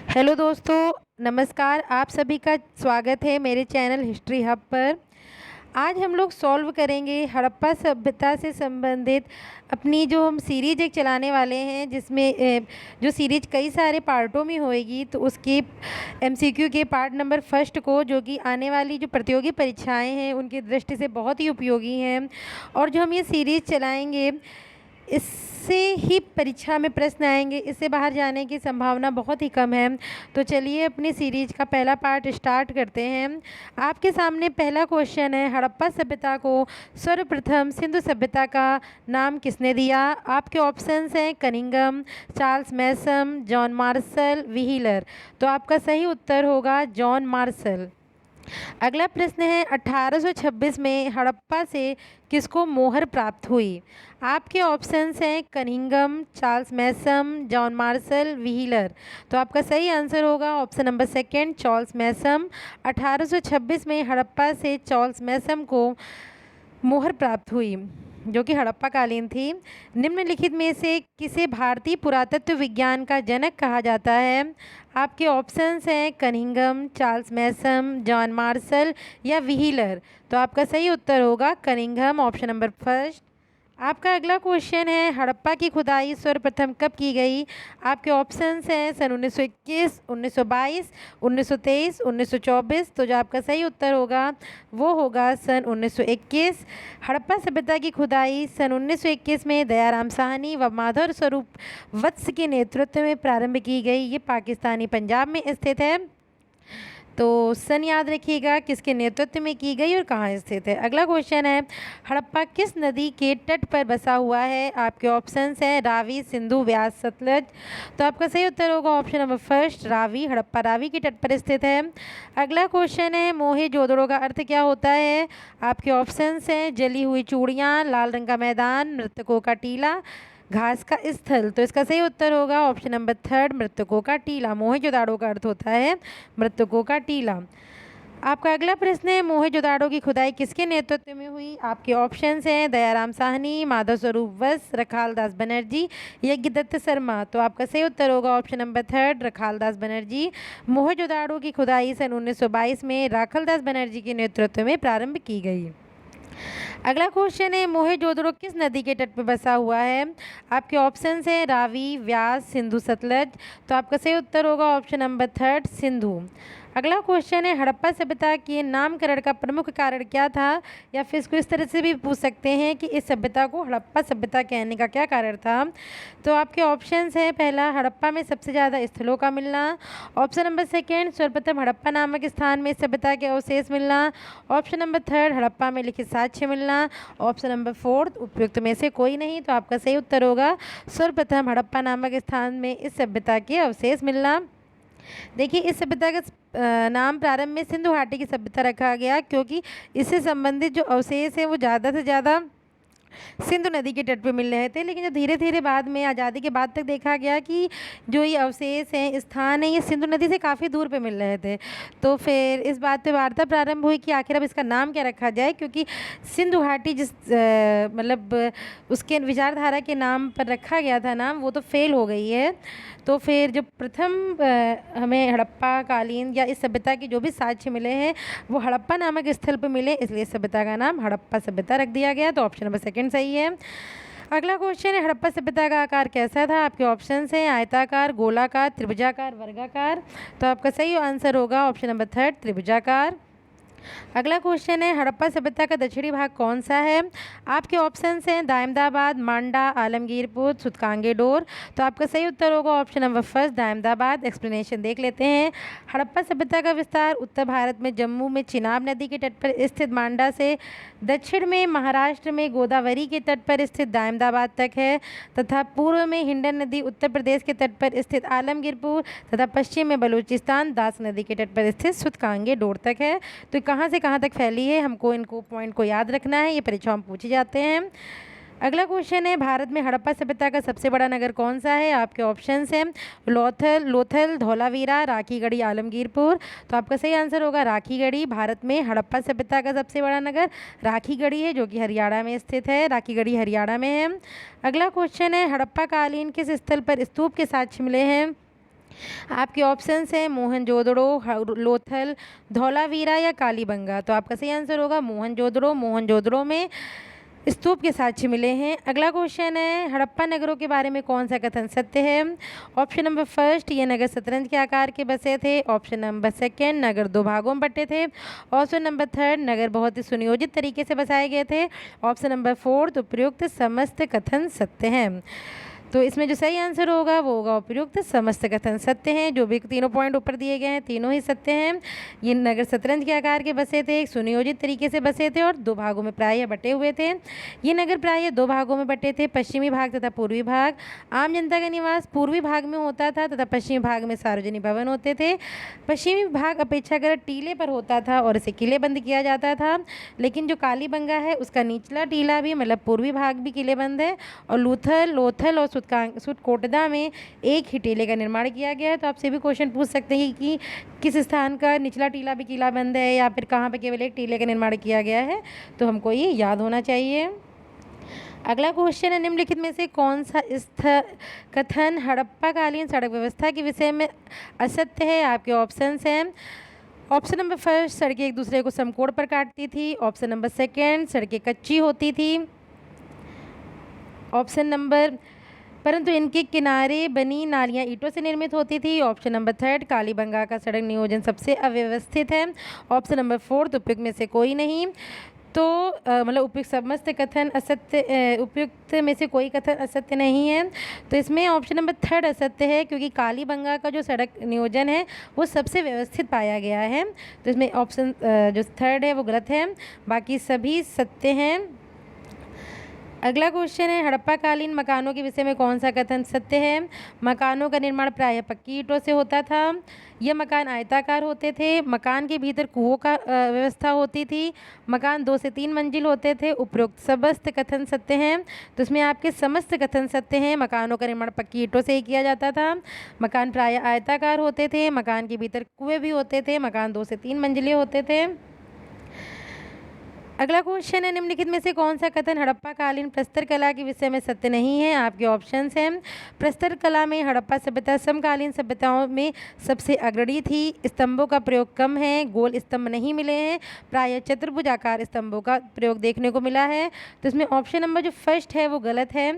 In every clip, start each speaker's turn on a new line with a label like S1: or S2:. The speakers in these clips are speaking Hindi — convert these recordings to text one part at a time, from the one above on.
S1: हेलो दोस्तों, नमस्कार। आप सभी का स्वागत है मेरे चैनल हिस्ट्री हब पर। आज हम लोग सॉल्व करेंगे हड़प्पा सभ्यता से संबंधित अपनी जो हम सीरीज एक चलाने वाले हैं, जिसमें जो सीरीज कई सारे पार्टों में होएगी। तो उसके एमसीक्यू के पार्ट नंबर फर्स्ट को, जो कि आने वाली जो प्रतियोगी परीक्षाएं हैं उनकी दृष्टि से बहुत ही उपयोगी हैं, और जो हम ये सीरीज चलाएंगे इससे ही परीक्षा में प्रश्न आएंगे, इससे बाहर जाने की संभावना बहुत ही कम है। तो चलिए अपनी सीरीज का पहला पार्ट स्टार्ट करते हैं। आपके सामने पहला क्वेश्चन है, हड़प्पा सभ्यता को सर्वप्रथम सिंधु सभ्यता का नाम किसने दिया? आपके ऑप्शंस हैं कनिंघम, चार्ल्स मैसम, जॉन मार्शल, व्हीलर। तो आपका सही उत्तर होगा जॉन मार्शल। अगला प्रश्न है, 1826 में हड़प्पा से किसको मोहर प्राप्त हुई? आपके ऑप्शंस हैं कनिंघम, चार्ल्स मैसम, जॉन मार्शल, व्हीलर। तो आपका सही आंसर होगा ऑप्शन नंबर सेकेंड, चार्ल्स मैसम। 1826 में हड़प्पा से चार्ल्स मैसम को मोहर प्राप्त हुई, जो कि हड़प्पा कालीन थी। निम्नलिखित में से किसे भारतीय पुरातत्व विज्ञान का जनक कहा जाता है? आपके ऑप्शंस हैं कनिंघम, चार्ल्स मैसम, जॉन मार्शल या व्हीलर। तो आपका सही उत्तर होगा कनिंघम, ऑप्शन नंबर फर्स्ट। आपका अगला क्वेश्चन है, हड़प्पा की खुदाई सर्वप्रथम कब की गई? आपके ऑप्शंस हैं सन 1921, 1922, 1923, 1924। तो जो आपका सही उत्तर होगा वो होगा सन 1921। हड़प्पा सभ्यता की खुदाई सन 1921 में दयाराम साहनी व माधव स्वरूप वत्स के नेतृत्व में प्रारंभ की गई। ये पाकिस्तानी पंजाब में स्थित है। तो सन याद रखिएगा किसके नेतृत्व में की गई और कहाँ स्थित है। अगला क्वेश्चन है, हड़प्पा किस नदी के तट पर बसा हुआ है? आपके ऑप्शंस हैं रावी, सिंधु, व्यास, सतलज। तो आपका सही उत्तर होगा option number first, Ravi. Harappa Ravi के तट पर स्थित है। अगला क्वेश्चन है, मोहेंजोदड़ो का अर्थ क्या होता है? आपके ऑप्शंस हैं जली हुई चूड़ियाँ, लाल रंग का मैदान, मृतकों का टीला, घास का स्थल। तो इसका सही उत्तर होगा ऑप्शन नंबर थर्ड, मृतकों का टीला। मोहेंजोदाड़ो का अर्थ होता है मृतकों का टीला। आपका अगला प्रश्न है, मोहेंजोदाड़ो की खुदाई किसके नेतृत्व में हुई? आपके ऑप्शंस हैं दयाराम साहनी, माधव स्वरूप वत्स, रखालदास बनर्जी, यज्ञदत्त शर्मा। तो आपका सही उत्तर होगा option number third, Rakhaldas Banerjee. Mohenjodaro की खुदाई सन 1922 में राखालदास बनर्जी के नेतृत्व में प्रारंभ की गई। अगला क्वेश्चन है, मोहेंजोदड़ो किस नदी के तट पर बसा हुआ है? आपके ऑप्शंस हैं रावी, व्यास, सिंधु, सतलज। तो आपका सही उत्तर होगा ऑप्शन नंबर थर्ड, सिंधु। अगला क्वेश्चन है, हड़प्पा सभ्यता के नामकरण का प्रमुख कारण क्या था? या फिर इसको इस तरह से भी पूछ सकते हैं कि इस सभ्यता को हड़प्पा सभ्यता कहने का क्या कारण था? तो आपके ऑप्शंस हैं, पहला हड़प्पा में सबसे ज़्यादा स्थलों का मिलना। ऑप्शन नंबर सेकेंड, सर्वप्रथम हड़प्पा नामक स्थान में सभ्यता के अवशेष मिलना। ऑप्शन नंबर थर्ड, हड़प्पा में लिखित साक्ष्य मिलना। ऑप्शन नंबर फोर्थ, उपयुक्त में से कोई नहीं। तो आपका सही उत्तर होगा सर्वप्रथम हड़प्पा नामक स्थान में इस सभ्यता के अवशेष मिलना। देखिए, इस सभ्यता का नाम प्रारंभ में सिंधु घाटी की सभ्यता रखा गया, क्योंकि इससे संबंधित जो अवशेष हैं वो ज़्यादा से ज़्यादा सिंधु नदी के तट पे मिल रहे थे। लेकिन जब धीरे धीरे बाद में आज़ादी के बाद तक देखा गया कि जो ये अवशेष हैं, स्थान है, ये सिंधु नदी से काफ़ी दूर पे मिल रहे थे। तो फिर इस बात पे वार्ता प्रारंभ हुई कि आखिर अब इसका नाम क्या रखा जाए, क्योंकि सिंधु घाटी जिस मतलब उसके विचारधारा के नाम पर रखा गया था नाम, वो तो फेल हो गई है। तो फिर जो प्रथम हमें हड़प्पा कालीन या इस सभ्यता के जो भी साक्ष्य मिले हैं वो हड़प्पा नामक स्थल पर मिले, इसलिए इस सभ्यता का नाम हड़प्पा सभ्यता रख दिया गया। तो ऑप्शन नंबर सेकंड सही है। अगला क्वेश्चन है, हड़प्पा सभ्यता का आकार कैसा था? आपके ऑप्शंस हैं आयताकार, गोलाकार, त्रिभुजाकार, वर्गाकार। तो आपका सही आंसर होगा ऑप्शन नंबर थर्ड, त्रिभुजाकार। अगला क्वेश्चन है, हड़प्पा सभ्यता का दक्षिणी भाग कौन सा है? आपके ऑप्शंस हैं दायमदाबाद, मांडा, आलमगीरपुर, सुतकांगे डोर। तो आपका सही उत्तर होगा ऑप्शन नंबर फर्स्ट, दायमदाबाद। एक्सप्लेनेशन देख लेते हैं। हड़प्पा सभ्यता का विस्तार उत्तर भारत में जम्मू में चिनाब नदी के तट पर स्थित मांडा से दक्षिण में महाराष्ट्र में गोदावरी के तट पर स्थित दायमदाबाद तक है, तथा पूर्व में हिंडन नदी उत्तर प्रदेश के तट पर स्थित आलमगीरपुर तथा पश्चिम में बलूचिस्तान दास नदी के तट पर स्थित सुतकांगे डोर तक है। तो कहाँ से कहाँ तक फैली है, हमको इनको पॉइंट को याद रखना है, ये परीक्षाओं में पूछे जाते हैं। अगला क्वेश्चन है, भारत में हड़प्पा सभ्यता का सबसे बड़ा नगर कौन सा है? आपके ऑप्शंस हैं लोथल, धौलावीरा, राखीगढ़ी, आलमगीरपुर। तो आपका सही आंसर होगा राखीगढ़ी। भारत में हड़प्पा सभ्यता का सबसे बड़ा नगर राखीगढ़ी है, जो कि हरियाणा में स्थित है। राखीगढ़ी हरियाणा में है। अगला क्वेश्चन है, हड़प्पा कालीन किस स्थल पर स्तूप के साक्ष्य मिले हैं? आपके ऑप्शंस हैं मोहनजोदड़ो, लोथल, धौलावीरा या कालीबंगा। तो आपका सही आंसर होगा मोहनजोदड़ो। मोहनजोदड़ो में स्तूप के साक्ष्य मिले हैं। अगला क्वेश्चन है, हड़प्पा नगरों के बारे में कौन सा कथन सत्य है? ऑप्शन नंबर फर्स्ट, ये नगर शतरंज के आकार के बसे थे। ऑप्शन नंबर सेकंड, नगर दो भागों में बटे थे। ऑप्शन नंबर थर्ड, नगर बहुत ही सुनियोजित तरीके से बसाए गए थे। ऑप्शन नंबर फोर्थ, उपयुक्त समस्त कथन सत्य हैं। तो इसमें जो सही आंसर होगा वो होगा उपयुक्त समस्त कथन सत्य हैं। जो भी तीनों पॉइंट ऊपर दिए गए हैं तीनों ही सत्य हैं। ये नगर शतरंज के आकार के बसे थे, एक सुनियोजित तरीके से बसे थे और दो भागों में प्रायः बटे हुए थे। ये नगर प्रायः दो भागों में बटे थे, पश्चिमी भाग तथा पूर्वी भाग। आम जनता का निवास पूर्वी भाग में होता था तथा पश्चिमी भाग में सार्वजनिक भवन होते थे। पश्चिमी भाग अपेक्षाकृत टीले पर होता था और इसे किलेबंद किया जाता था। लेकिन जो कालीबंगा है उसका निचला टीला भी मतलब पूर्वी भाग भी किलेबंद है। और लोथल और सुटकोटदा में एक ही टीले का निर्माण किया गया है। तो आपसे भी क्वेश्चन पूछ सकते हैं कि किस स्थान का निचला टीला भी किलाबंद है या फिर कहाँ पे केवल एक टीले का निर्माण किया गया है। तो हमको ये याद होना चाहिए। अगला क्वेश्चन है, निम्नलिखित में से कौन सा कथन हड़प्पा कालीन सड़क व्यवस्था के विषय में असत्य है? आपके ऑप्शंस हैं। ऑप्शन नंबर फर्स्ट, सड़कें एक दूसरे को समकोण पर काटती थी। ऑप्शन नंबर सेकंड, सड़कें कच्ची होती थी। ऑप्शन नंबर परंतु इनके किनारे बनी नालियां ईंटों से निर्मित होती थी। ऑप्शन नंबर थर्ड, कालीबंगा का सड़क नियोजन सबसे अव्यवस्थित है। ऑप्शन नंबर फोर्थ, उपयुक्त में से कोई नहीं। तो मतलब उपयुक्त समस्त कथन असत्य, उपयुक्त में से कोई कथन असत्य नहीं है। तो इसमें ऑप्शन नंबर थर्ड असत्य है क्योंकि कालीबंगा का जो सड़क नियोजन है वो सबसे व्यवस्थित पाया गया है। तो इसमें ऑप्शन जो थर्ड है वो गलत है, बाकी सभी सत्य हैं। अगला क्वेश्चन है, हड़प्पाकालीन मकानों के विषय में कौन सा कथन सत्य है? मकानों का निर्माण प्रायः पक्की ईंटों से होता था। यह मकान आयताकार होते थे। मकान के भीतर कुओं का व्यवस्था होती थी। मकान 2 से 3 मंजिल होते थे। उपरोक्त समस्त कथन सत्य हैं। तो इसमें आपके समस्त कथन सत्य हैं। मकानों का निर्माण पक्की ईंटों से ही किया जाता था। मकान प्रायः आयताकार होते थे। मकान के भीतर कुएँ भी होते थे। मकान 2 से 3 मंजिले होते थे। अगला क्वेश्चन है, निम्नलिखित में से कौन सा कथन हड़प्पा कालीन प्रस्तर कला के विषय में सत्य नहीं है? आपके ऑप्शंस हैं। प्रस्तर कला में हड़प्पा सभ्यता समकालीन सभ्यताओं में सबसे अग्रणी थी। स्तंभों का प्रयोग कम है। गोल स्तंभ नहीं मिले हैं। प्रायः चतुर्भुजाकार स्तंभों का प्रयोग देखने को मिला है। तो इसमें ऑप्शन नंबर जो फर्स्ट है वो गलत है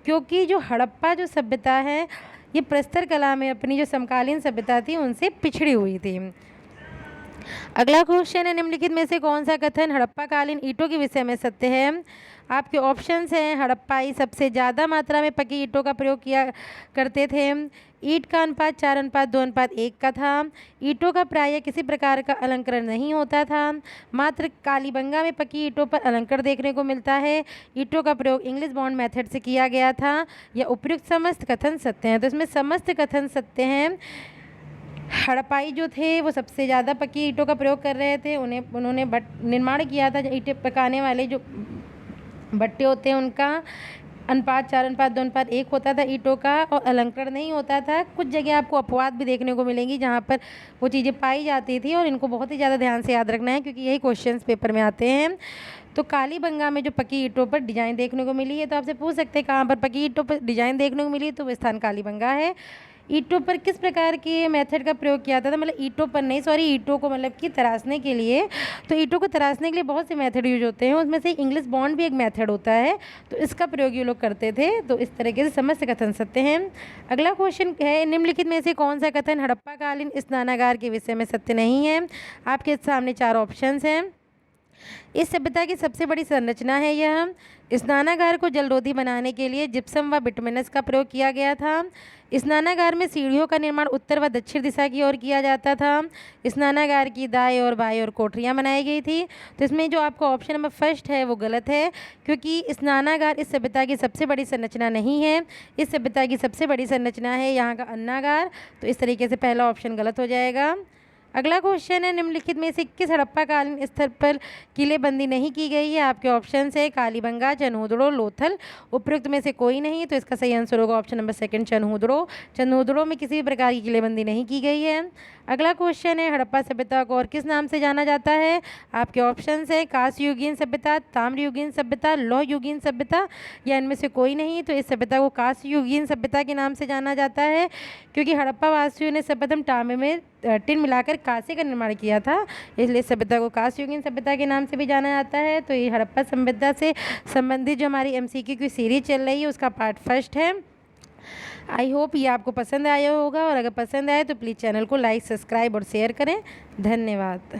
S1: क्योंकि जो हड़प्पा जो सभ्यता है ये प्रस्तर कला में अपनी जो समकालीन सभ्यता थी उनसे पिछड़ी हुई थी। अगला क्वेश्चन है, निम्नलिखित में से कौन सा कथन हड़प्पाकालीन ईंटों के विषय में सत्य है? आपके ऑप्शंस हैं। हड़प्पाई सबसे ज़्यादा मात्रा में पकी ईंटों का प्रयोग किया करते थे। ईंट का अनुपात 4:2:1 का था। ईंटों का प्रायः किसी प्रकार का अलंकरण नहीं होता था। मात्र कालीबंगा में पकी ईंटों पर अलंकरण देखने को मिलता है। ईंटों का प्रयोग इंग्लिश बॉन्ड मेथड से किया गया था। यह उपयुक्त समस्त कथन सत्य हैं। तो इसमें समस्त कथन सत्य हैं। हड़प्पाई जो थे वो सबसे ज़्यादा पक्की ईंटों का प्रयोग कर रहे थे। उन्होंने निर्माण किया था। ईंटें पकाने वाले जो भट्टे होते हैं उनका अनुपात 4:2:1 होता था ईंटों का और अलंकरण नहीं होता था। कुछ जगह आपको अपवाद भी देखने को मिलेंगी जहाँ पर वो चीज़ें पाई जाती थी और इनको बहुत ही ज़्यादा ध्यान से याद रखना है क्योंकि यही क्वेश्चंस पेपर में आते हैं। तो कालीबंगा में जो पकी ईंटों पर डिजाइन देखने को मिली है, तो आपसे पूछ सकते हैं कहाँ पर पकी ईंटों पर डिजाइन देखने को मिली है, तो वो स्थान कालीबंगा है। ईंटों पर किस प्रकार के मेथड का प्रयोग किया जाता था, मतलब ईंटों पर नहीं, सॉरी, ईंटों को मतलब कि तराशने के लिए। तो ईंटों को तराशने के लिए बहुत से मेथड यूज होते हैं, उसमें से इंग्लिश बॉन्ड भी एक मेथड होता है, तो इसका प्रयोग ये लोग करते थे। तो इस तरीके से समस्त कथन सत्य हैं। अगला क्वेश्चन है, निम्नलिखित में से कौन सा कथन हड़प्पाकालीन स्नानागार के विषय में सत्य नहीं है? आपके सामने 4 ऑप्शंस हैं। इस सभ्यता की सबसे बड़ी संरचना है यह। स्नानागार को जलरोधी बनाने के लिए जिप्सम व बिटुमिनस का प्रयोग किया गया था। स्नानागार में सीढ़ियों का निर्माण उत्तर व दक्षिण दिशा की ओर किया जाता था। स्नानागार की दाएं और बाएं ओर कोठरियां बनाई गई थी। तो इसमें जो आपका ऑप्शन नंबर फर्स्ट है वो गलत है क्योंकि स्नानागार इस सभ्यता की सबसे बड़ी संरचना नहीं है। इस सभ्यता की सबसे बड़ी संरचना है यहाँ का अन्नागार। तो इस तरीके से पहला ऑप्शन गलत हो जाएगा। अगला क्वेश्चन है, निम्नलिखित में से किस हड़प्पा कालीन स्थल पर किलेबंदी नहीं की गई है? आपके ऑप्शन है कालीबंगा, चनहुदड़ो, लोथल। उपयुक्त में से कोई नहीं, तो इसका सही आंसर होगा option number second, Chanhudaro. Chanhudaro में किसी भी प्रकार की किलेबंदी नहीं की गई है। अगला क्वेश्चन है, हड़प्पा सभ्यता को और किस नाम से जाना जाता है? आपके ऑप्शन है कांस्ययुगीन सभ्यता, ताम्रयुगीन सभ्यता, लौह युगीन सभ्यता, या इनमें से कोई नहीं, तो इस सभ्यता को कांस्ययुगीन सभ्यता के नाम से जाना जाता है, क्योंकि हड़प्पा वासियों ने सर्वप्रथम तांबे में टिन मिलाकर कांसे का निर्माण किया था, इसलिए सभ्यता को कांस्ययुगीन सभ्यता के नाम से भी जाना जाता है। तो ये हड़प्पा सभ्यता से संबंधित जो हमारी MCQ की सीरीज चल रही है उसका पार्ट फर्स्ट है। आई होप ये आपको पसंद आया होगा, और अगर पसंद आए तो प्लीज़ चैनल को लाइक, सब्सक्राइब और शेयर करें। धन्यवाद।